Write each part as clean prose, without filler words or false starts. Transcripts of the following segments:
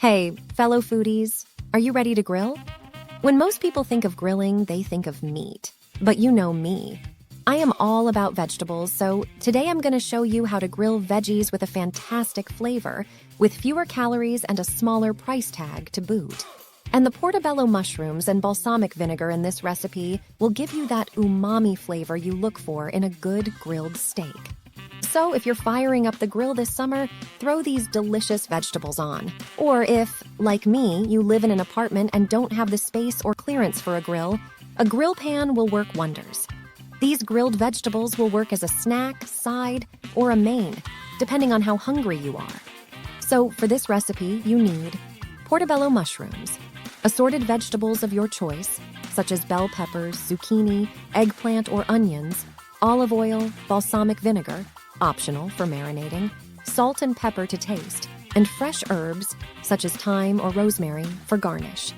Hey, fellow foodies, are you ready to grill? When most people think of grilling, they think of meat. But you know me. I am all about vegetables, so today I'm going to show you how to grill veggies with a fantastic flavor, with fewer calories and a smaller price tag to boot. And the portobello mushrooms and balsamic vinegar in this recipe will give you that umami flavor you look for in a good grilled steak. So if you're firing up the grill this summer, throw these delicious vegetables on. Or if, like me, you live in an apartment and don't have the space or clearance for a grill pan will work wonders. These grilled vegetables will work as a snack, side, or a main, depending on how hungry you are. So for this recipe, you need portobello mushrooms, assorted vegetables of your choice, such as bell peppers, zucchini, eggplant, or onions, olive oil, balsamic vinegar, optional for marinating, salt and pepper to taste, and fresh herbs, such as thyme or rosemary, for garnish.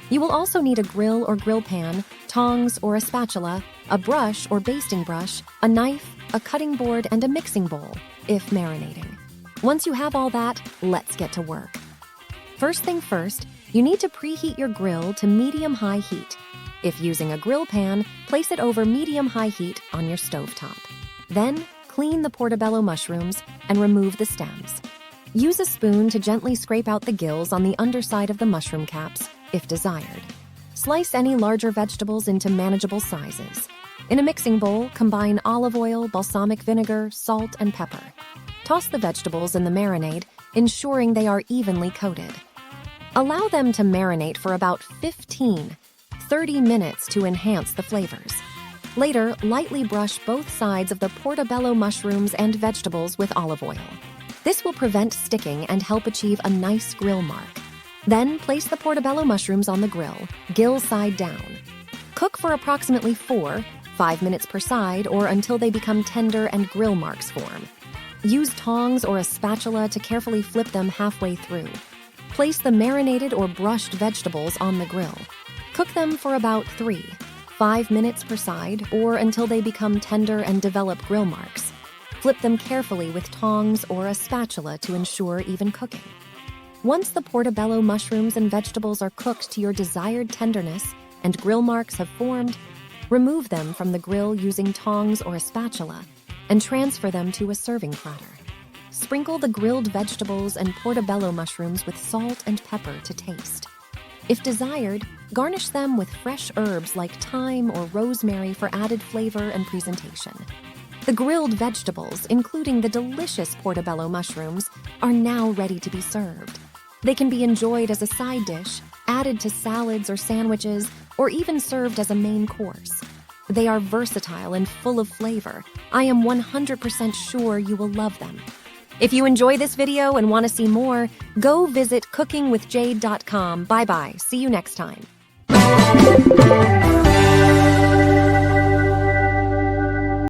You will also need a grill or grill pan, tongs or a spatula, a brush or basting brush, a knife, a cutting board, and a mixing bowl, if marinating. Once you have all that, let's get to work. First thing first, you need to preheat your grill to medium-high heat. If using a grill pan, place it over medium-high heat on your stovetop. Then, clean the portobello mushrooms and remove the stems. Use a spoon to gently scrape out the gills on the underside of the mushroom caps, if desired. Slice any larger vegetables into manageable sizes. In a mixing bowl, combine olive oil, balsamic vinegar, salt, and pepper. Toss the vegetables in the marinade, ensuring they are evenly coated. Allow them to marinate for about 15-30 minutes to enhance the flavors. Later, lightly brush both sides of the portobello mushrooms and vegetables with olive oil. This will prevent sticking and help achieve a nice grill mark. Then, place the portobello mushrooms on the grill, gill side down. Cook for approximately 4-5 minutes per side or until they become tender and grill marks form. Use tongs or a spatula to carefully flip them halfway through. Place the marinated or brushed vegetables on the grill. Cook them for about 3-5 minutes per side or until they become tender and develop grill marks. Flip them carefully with tongs or a spatula to ensure even cooking. Once the portobello mushrooms and vegetables are cooked to your desired tenderness and grill marks have formed, remove them from the grill using tongs or a spatula and transfer them to a serving platter. Sprinkle the grilled vegetables and portobello mushrooms with salt and pepper to taste. If desired, garnish them with fresh herbs like thyme or rosemary for added flavor and presentation. The grilled vegetables, including the delicious portobello mushrooms, are now ready to be served. They can be enjoyed as a side dish, added to salads or sandwiches, or even served as a main course. They are versatile and full of flavor. I am 100% sure you will love them. If you enjoy this video and want to see more, go visit cookingwithjade.com. Bye-bye. See you next time.